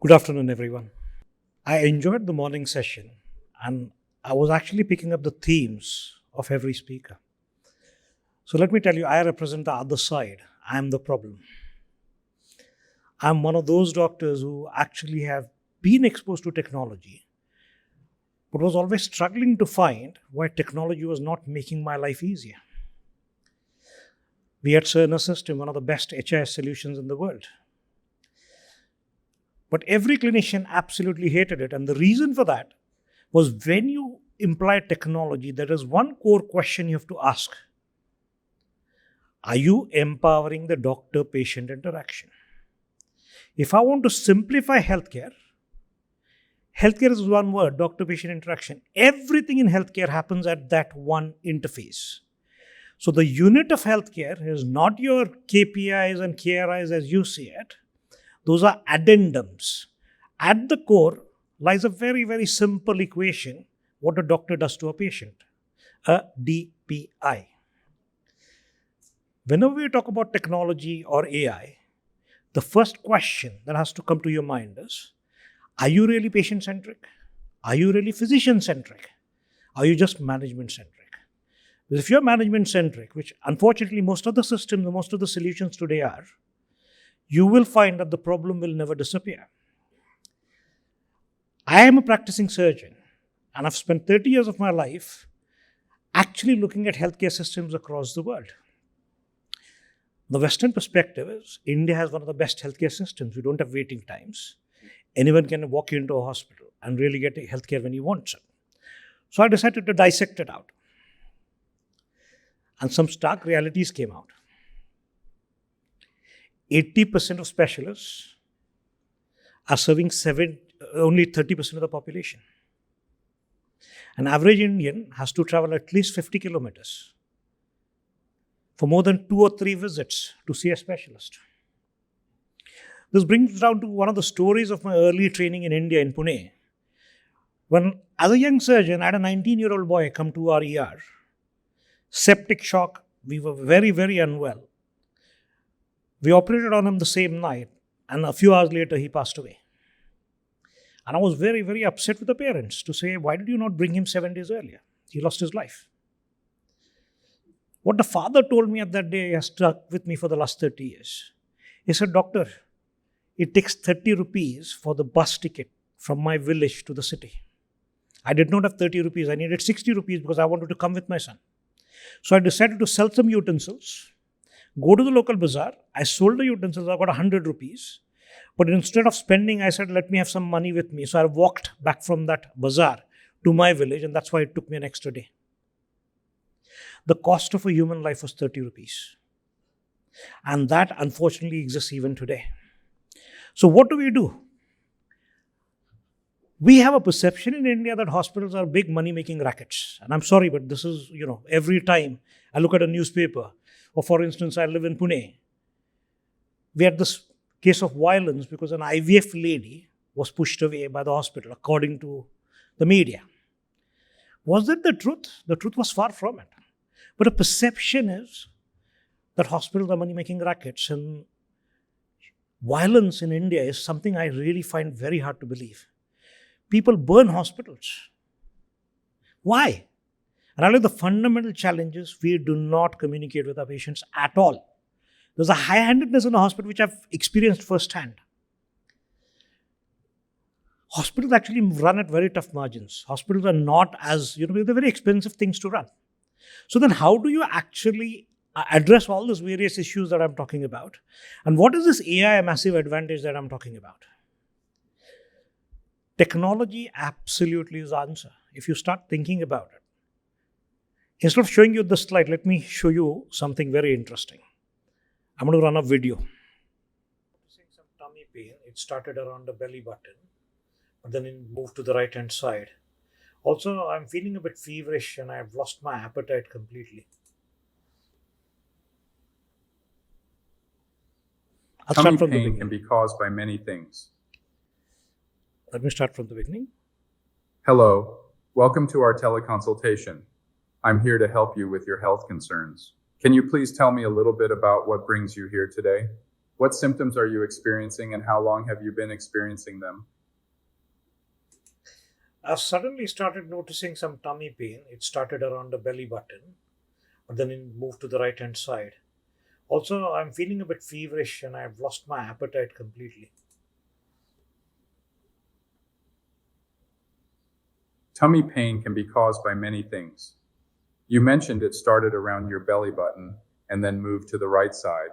Good afternoon, everyone. I enjoyed the morning session and I was actually picking up the themes of every speaker. So let me tell you, I represent the other side. I'm the problem. I'm one of those doctors who actually have been exposed to technology, but was always struggling to find why technology was not making my life easier. We had Cerner System, one of the best HIS solutions in the world. But every clinician absolutely hated it. And the reason for that was when you imply technology, there is one core question you have to ask. Are you empowering the doctor-patient interaction? If I want to simplify healthcare is one word, doctor-patient interaction. Everything in healthcare happens at that one interface. So the unit of healthcare is not your KPIs and KRIs as you see it. Those are addendums. At the core lies a very, very simple equation, what a doctor does to a patient, a DPI. Whenever we talk about technology or AI, the first question that has to come to your mind is, are you really patient-centric? Are you really physician-centric? Are you just management-centric? Because if you're management-centric, which unfortunately most of the systems, most of the solutions today are, you will find that the problem will never disappear. I am a practicing surgeon and I've spent 30 years of my life actually looking at healthcare systems across the world. The Western perspective is India has one of the best healthcare systems. We don't have waiting times. Anyone can walk into a hospital and really get healthcare when he wants it. So I decided to dissect it out. And some stark realities came out. 80% of specialists are serving only 30% of the population. An average Indian has to travel at least 50 kilometers for more than 2 or 3 visits to see a specialist. This brings down to one of the stories of my early training in India, in Pune. When, as a young surgeon, I had a 19-year-old boy come to our ER. Septic shock, we were very, very unwell. We operated on him the same night, and a few hours later, he passed away. And I was very, very upset with the parents to say, why did you not bring him 7 days earlier? He lost his life. What the father told me at that day has stuck with me for the last 30 years. He said, doctor, it takes 30 rupees for the bus ticket from my village to the city. I did not have 30 rupees. I needed 60 rupees because I wanted to come with my son. So I decided to sell some utensils. Go to the local bazaar. I sold the utensils. I got 100 rupees. But instead of spending, I said, let me have some money with me. So I walked back from that bazaar to my village, and that's why it took me an extra day. The cost of a human life was 30 rupees. And that unfortunately exists even today. So what do? We have a perception in India that hospitals are big money-making rackets. And I'm sorry, but this is, every time I look at a newspaper, or for instance, I live in Pune. We had this case of violence because an IVF lady was pushed away by the hospital, according to the media. Was that the truth? The truth was far from it. But the perception is that hospitals are money-making rackets, and violence in India is something I really find very hard to believe. People burn hospitals. Why? And really the fundamental challenge is we do not communicate with our patients at all. There's a high-handedness in the hospital which I've experienced firsthand. Hospitals actually run at very tough margins. Hospitals are not as, they're very expensive things to run. So then how do you actually address all those various issues that I'm talking about? And what is this AI massive advantage that I'm talking about? Technology absolutely is the answer. If you start thinking about it. Instead of showing you this slide, let me show you something very interesting. I'm going to run a video. Seeing some tummy pain. It started around the belly button, but then it moved to the right-hand side. Also, I'm feeling a bit feverish and I've lost my appetite completely. Tummy pain can be caused by many things. Let me start from the beginning. Hello, welcome to our teleconsultation. I'm here to help you with your health concerns. Can you please tell me a little bit about what brings you here today? What symptoms are you experiencing and how long have you been experiencing them? I've suddenly started noticing some tummy pain. It started around the belly button, but then it moved to the right hand side. Also, I'm feeling a bit feverish and I've lost my appetite completely. Tummy pain can be caused by many things. You mentioned it started around your belly button and then moved to the right side.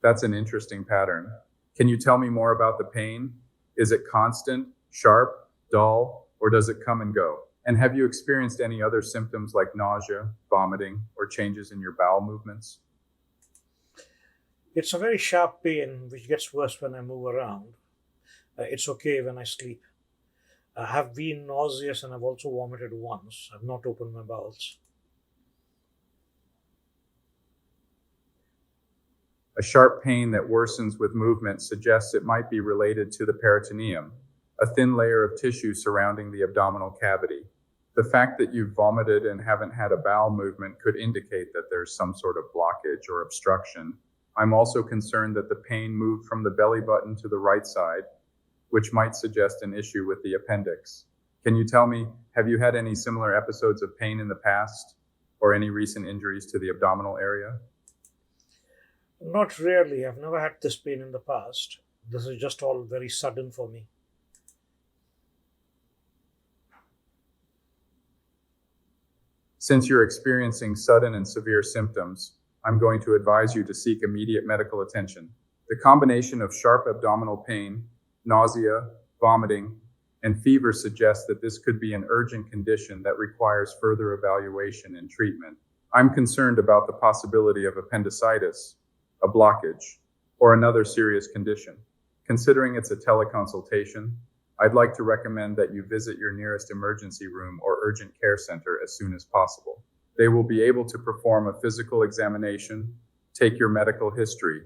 That's an interesting pattern. Can you tell me more about the pain? Is it constant, sharp, dull, or does it come and go? And have you experienced any other symptoms like nausea, vomiting, or changes in your bowel movements? It's a very sharp pain which gets worse when I move around. It's okay when I sleep. I have been nauseous and I've also vomited once. I've not opened my bowels. A sharp pain that worsens with movement suggests it might be related to the peritoneum, a thin layer of tissue surrounding the abdominal cavity. The fact that you've vomited and haven't had a bowel movement could indicate that there's some sort of blockage or obstruction. I'm also concerned that the pain moved from the belly button to the right side, which might suggest an issue with the appendix. Can you tell me, have you had any similar episodes of pain in the past or any recent injuries to the abdominal area? Not really. I've never had this pain in the past. This is just all very sudden for me. Since you're experiencing sudden and severe symptoms, I'm going to advise you to seek immediate medical attention. The combination of sharp abdominal pain, nausea, vomiting, and fever suggests that this could be an urgent condition that requires further evaluation and treatment. I'm concerned about the possibility of appendicitis, a blockage, or another serious condition. Considering it's a teleconsultation, I'd like to recommend that you visit your nearest emergency room or urgent care center as soon as possible. They will be able to perform a physical examination, take your medical history,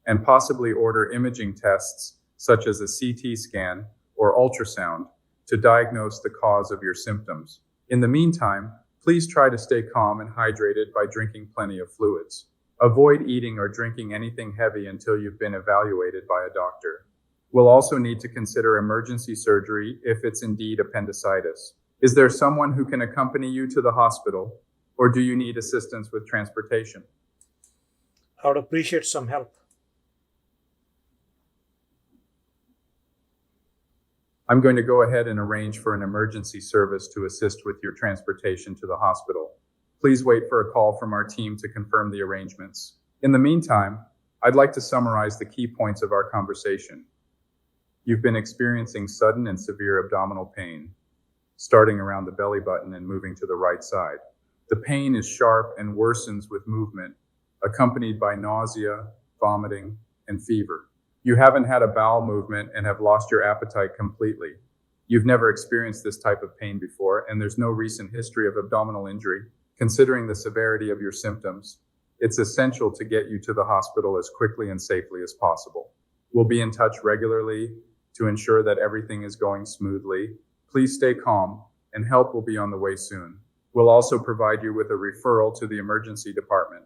and possibly order imaging tests such as a CT scan or ultrasound to diagnose the cause of your symptoms. In the meantime, please try to stay calm and hydrated by drinking plenty of fluids. Avoid eating or drinking anything heavy until you've been evaluated by a doctor. We'll also need to consider emergency surgery if it's indeed appendicitis. Is there someone who can accompany you to the hospital, or do you need assistance with transportation? I would appreciate some help. I'm going to go ahead and arrange for an emergency service to assist with your transportation to the hospital. Please wait for a call from our team to confirm the arrangements. In the meantime, I'd like to summarize the key points of our conversation. You've been experiencing sudden and severe abdominal pain, starting around the belly button and moving to the right side. The pain is sharp and worsens with movement, accompanied by nausea, vomiting, and fever. You haven't had a bowel movement and have lost your appetite completely. You've never experienced this type of pain before, and there's no recent history of abdominal injury. Considering the severity of your symptoms, it's essential to get you to the hospital as quickly and safely as possible. We'll be in touch regularly to ensure that everything is going smoothly. Please stay calm, and help will be on the way soon. We'll also provide you with a referral to the emergency department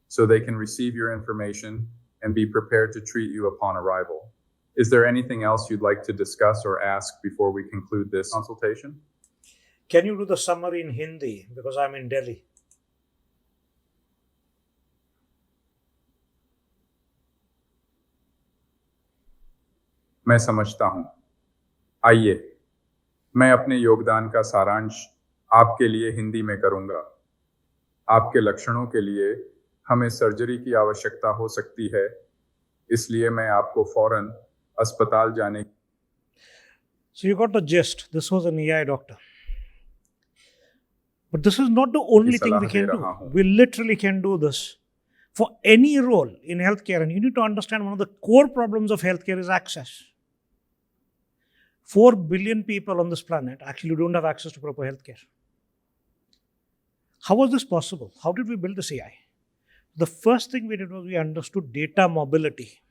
so they can receive your information and be prepared to treat you upon arrival. Is there anything else you'd like to discuss or ask before we conclude this consultation? Can you do the summary in Hindi because I'm in Delhi? मैं समझता हूँ। आइए, मैं अपने योगदान का सारांश आपके लिए हिंदी में करूँगा। आपके लक्षणों के लिए हमें सर्जरी की आवश्यकता हो सकती है, इसलिए मैं आपको फौरन अस्पताल जाने। So you got the gist. This was an AI doctor. But this is not the only thing we can do. We literally can do this for any role in healthcare. And you need to understand one of the core problems of healthcare is access. 4 billion people on this planet actually don't have access to proper healthcare. How was this possible? How did we build this AI? The first thing we did was we understood data mobility.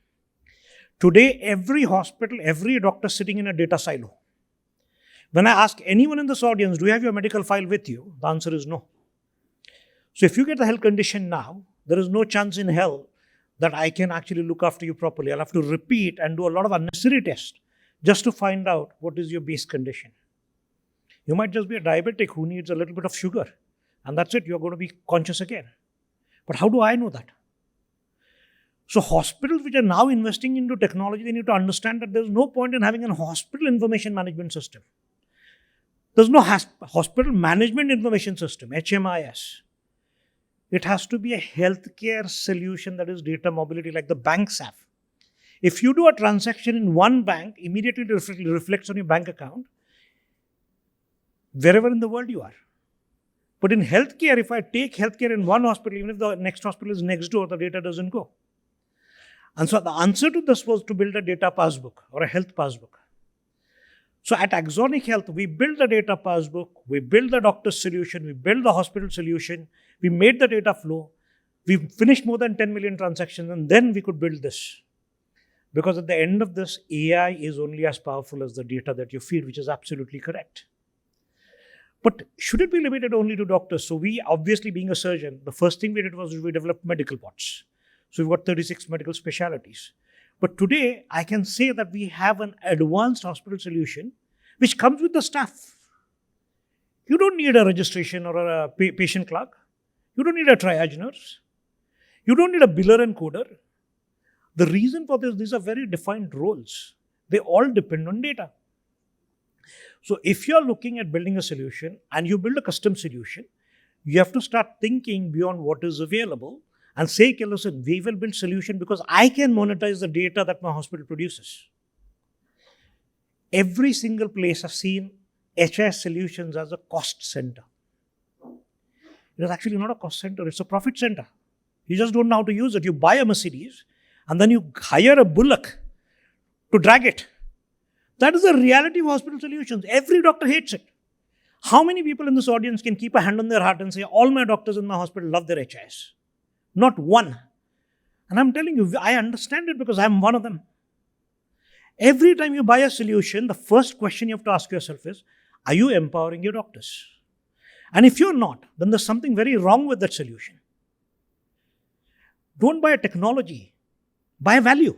Today, every hospital, every doctor sitting in a data silo. When I ask anyone in this audience, do you have your medical file with you? The answer is no. So if you get the health condition now, there is no chance in hell that I can actually look after you properly. I'll have to repeat and do a lot of unnecessary tests just to find out what is your base condition. You might just be a diabetic who needs a little bit of sugar, and that's it, you're going to be conscious again. But how do I know that? So hospitals which are now investing into technology, they need to understand that there's no point in having a hospital information management system. There's no hospital management information system, HMIS. It has to be a healthcare solution that is data mobility like the banks have. If you do a transaction in one bank, immediately it reflects on your bank account, wherever in the world you are. But in healthcare, if I take healthcare in one hospital, even if the next hospital is next door, the data doesn't go. And so the answer to this was to build a data passbook or a health passbook. So at Axonic Health, we built the data passbook, we built the doctor's solution, we built the hospital solution, we made the data flow, we finished more than 10 million transactions, and then we could build this. Because at the end of this, AI is only as powerful as the data that you feed, which is absolutely correct. But should it be limited only to doctors? So we, obviously being a surgeon, the first thing we did was we developed medical pods. So we've got 36 medical specialties. But today, I can say that we have an advanced hospital solution which comes with the staff. You don't need a registration or a patient clerk. You don't need a triage nurse. You don't need a biller and coder. The reason for this, these are very defined roles. They all depend on data. So if you're looking at building a solution and you build a custom solution, you have to start thinking beyond what is available and say, okay, listen, we will build solution because I can monetize the data that my hospital produces. Every single place has seen HIS solutions as a cost center. It is actually not a cost center, it's a profit center. You just don't know how to use it. You buy a Mercedes and then you hire a bullock to drag it. That is the reality of hospital solutions. Every doctor hates it. How many people in this audience can keep a hand on their heart and say, all my doctors in my hospital love their HIS? Not one. And I'm telling you, I understand it because I'm one of them. Every time you buy a solution, the first question you have to ask yourself is, are you empowering your doctors? And if you're not, then there's something very wrong with that solution. Don't buy a technology. Buy a value.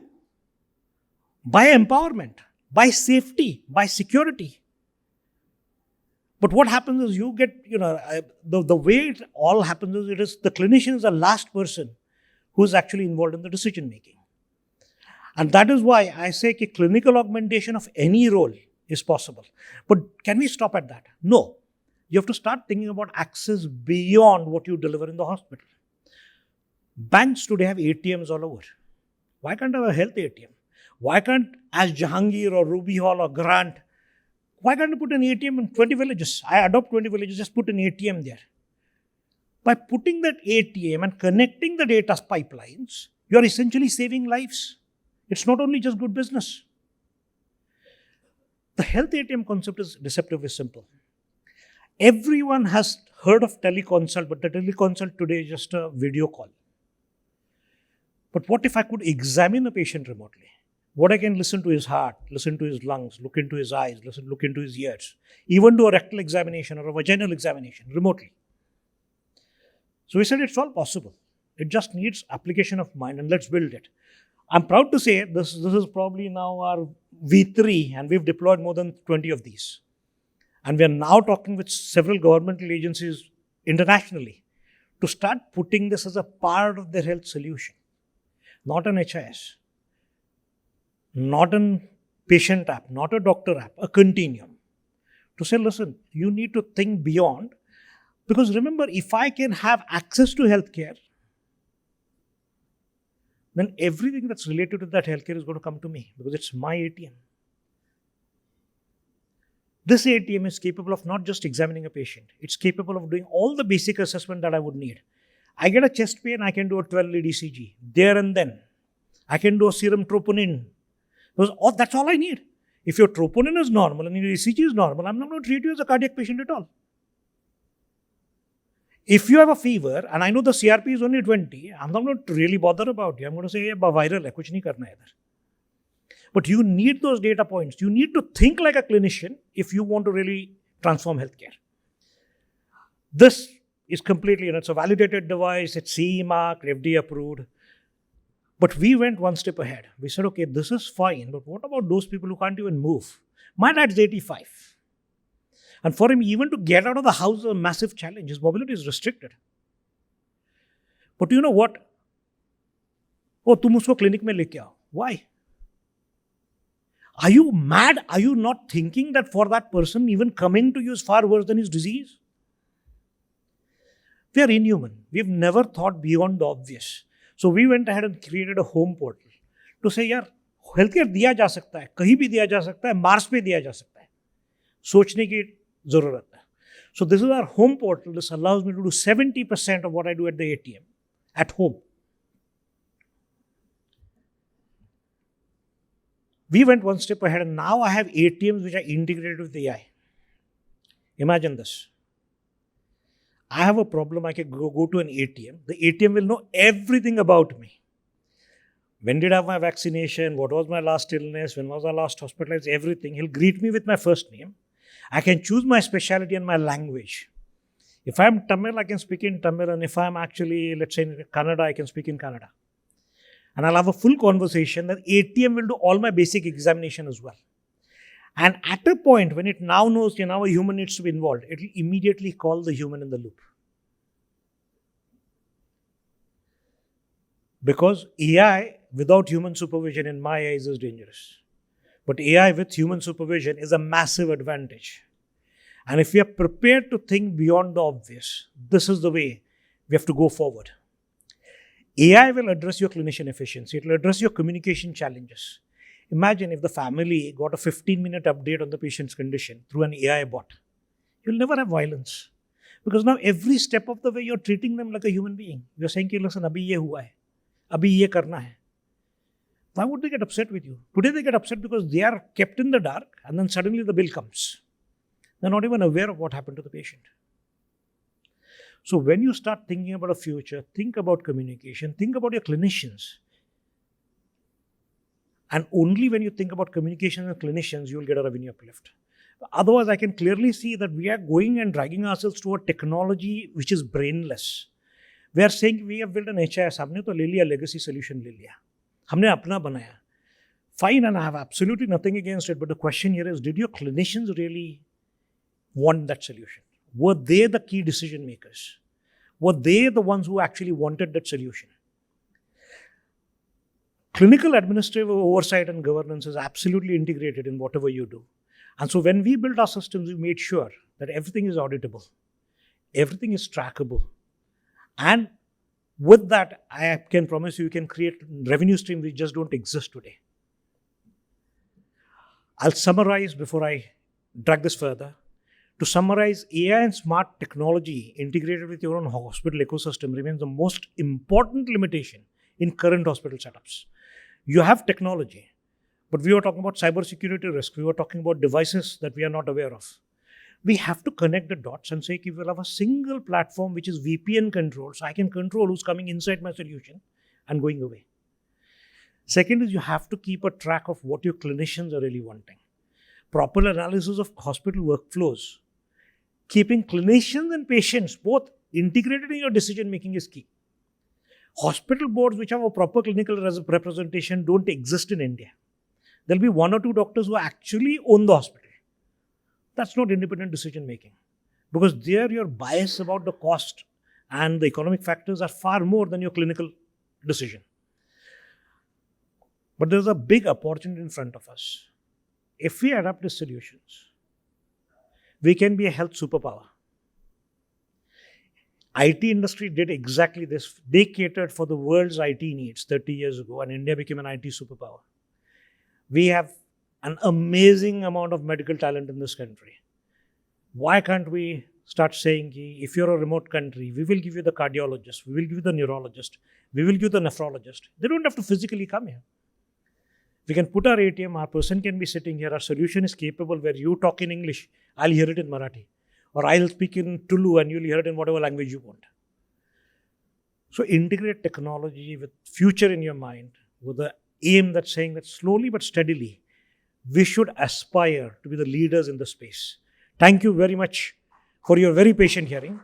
Buy empowerment. Buy safety. Buy security. But what happens is you get, the way it all happens is it is the clinician is the last person who is actually involved in the decision making. And that is why I say clinical augmentation of any role is possible. But can we stop at that? No. You have to start thinking about access beyond what you deliver in the hospital. Banks today have ATMs all over. Why can't I have a health ATM? Why can't, as Jahangir or Ruby Hall or Grant, why can't I put an ATM in 20 villages? I adopt 20 villages, just put an ATM there. By putting that ATM and connecting the data pipelines, you are essentially saving lives. It's not only just good business. The health ATM concept is deceptively simple. Everyone has heard of teleconsult, but the teleconsult today is just a video call. But what if I could examine a patient remotely? What I can listen to his heart, listen to his lungs, look into his eyes, look into his ears, even do a rectal examination or a vaginal examination remotely. So we said it's all possible. It just needs application of mind, and let's build it. I'm proud to say this is probably now our V3, and we've deployed more than 20 of these. And we are now talking with several governmental agencies internationally to start putting this as a part of their health solution. Not an HIS, not a patient app, not a doctor app, a continuum. To say, listen, you need to think beyond. Because remember, if I can have access to healthcare, then everything that's related to that healthcare is going to come to me because it's my ATM. This ATM is capable of not just examining a patient. It's capable of doing all the basic assessment that I would need. I get a chest pain, I can do a 12-lead ECG there and then. I can do a serum troponin. That's all I need. If your troponin is normal and your ECG is normal, I'm not going to treat you as a cardiac patient at all. If you have a fever and I know the CRP is only 20, I'm not going to really bother about you. I'm going to say, viral hai, kuch nahi karna hai idhar. But you need those data points. You need to think like a clinician if you want to really transform healthcare. This is completely, it's a validated device, it's CE marked, FDA approved. But we went one step ahead. We said, okay, this is fine, but what about those people who can't even move? My dad's 85. And for him, even to get out of the house is a massive challenge. His mobility is restricted. But you know what? Oh, तुम उसको clinic में लेके आओ. Why? Are you mad? Are you not thinking that for that person, even coming to you is far worse than his disease? We are inhuman. We've never thought beyond the obvious. So we went ahead and created a home portal to say, यार, healthcare दिया जा सकता है, कहीं भी दिया जा सकता है, मार्स पे दिया जा सकता है. सोचने की जरूरत है. So this is our home portal. This allows me to do 70% of what I do at the ATM at home. We went one step ahead and now I have ATMs which are integrated with AI. Imagine this. I have a problem, I can go to an ATM. The ATM will know everything about me. When did I have my vaccination? What was my last illness? When was I last hospitalized? Everything. He'll greet me with my first name. I can choose my specialty and my language. If I'm Tamil, I can speak in Tamil. And if I'm actually, let's say, in Kannada, I can speak in Kannada. And I'll have a full conversation. That ATM will do all my basic examination as well. And at a point when it now knows now a human needs to be involved, it will immediately call the human in the loop. Because AI without human supervision in my eyes is dangerous. But AI with human supervision is a massive advantage. And if we are prepared to think beyond the obvious, this is the way we have to go forward. AI will address your clinician efficiency. It will address your communication challenges. Imagine if the family got a 15-minute update on the patient's condition through an AI bot. You'll never have violence. Because now every step of the way you're treating them like a human being. You're saying, listen, abhi ye hua hai. Abhi ye karna hai. Why would they get upset with you? Today they get upset because they are kept in the dark and then suddenly the bill comes. They're not even aware of what happened to the patient. So when you start thinking about a future, think about communication, think about your clinicians. And only when you think about communication and clinicians, you will get a revenue uplift. Otherwise, I can clearly see that we are going and dragging ourselves to a technology which is brainless. We are saying we have built an HIS, हमने तो ले लिया legacy solution ले लिया. हमने अपना बनाया. Fine, and I have absolutely nothing against it. But the question here is, did your clinicians really want that solution? Were they the key decision makers? Were they the ones who actually wanted that solution? Clinical administrative oversight and governance is absolutely integrated in whatever you do. And so when we built our systems, we made sure that everything is auditable. Everything is trackable. And with that, I can promise you can create revenue streams which just don't exist today. I'll summarize before I drag this further. To summarize, AI and smart technology integrated with your own hospital ecosystem remains the most important limitation in current hospital setups. You have technology, but we were talking about cybersecurity risk. We were talking about devices that we are not aware of. We have to connect the dots and say, we will have a single platform which is VPN controlled, so I can control who's coming inside my solution and going away. Second is you have to keep a track of what your clinicians are really wanting. Proper analysis of hospital workflows. Keeping clinicians and patients both integrated in your decision making is key. Hospital boards which have a proper clinical representation don't exist in India. There'll be one or two doctors who actually own the hospital. That's not independent decision making. Because there your bias about the cost and the economic factors are far more than your clinical decision. But there's a big opportunity in front of us. If we adapt these solutions, we can be a health superpower. IT industry did exactly this. They catered for the world's IT needs 30 years ago, and India became an IT superpower. We have an amazing amount of medical talent in this country. Why can't we start saying, if you're a remote country, we will give you the cardiologist, we will give you the neurologist, we will give you the nephrologist. They don't have to physically come here. We can put our ATM, our person can be sitting here, our solution is capable where you talk in English, I'll hear it in Marathi. Or I'll speak in Tulu and you'll hear it in whatever language you want. So integrate technology with future in your mind, with the aim that's saying that slowly but steadily, we should aspire to be the leaders in the space. Thank you very much for your very patient hearing.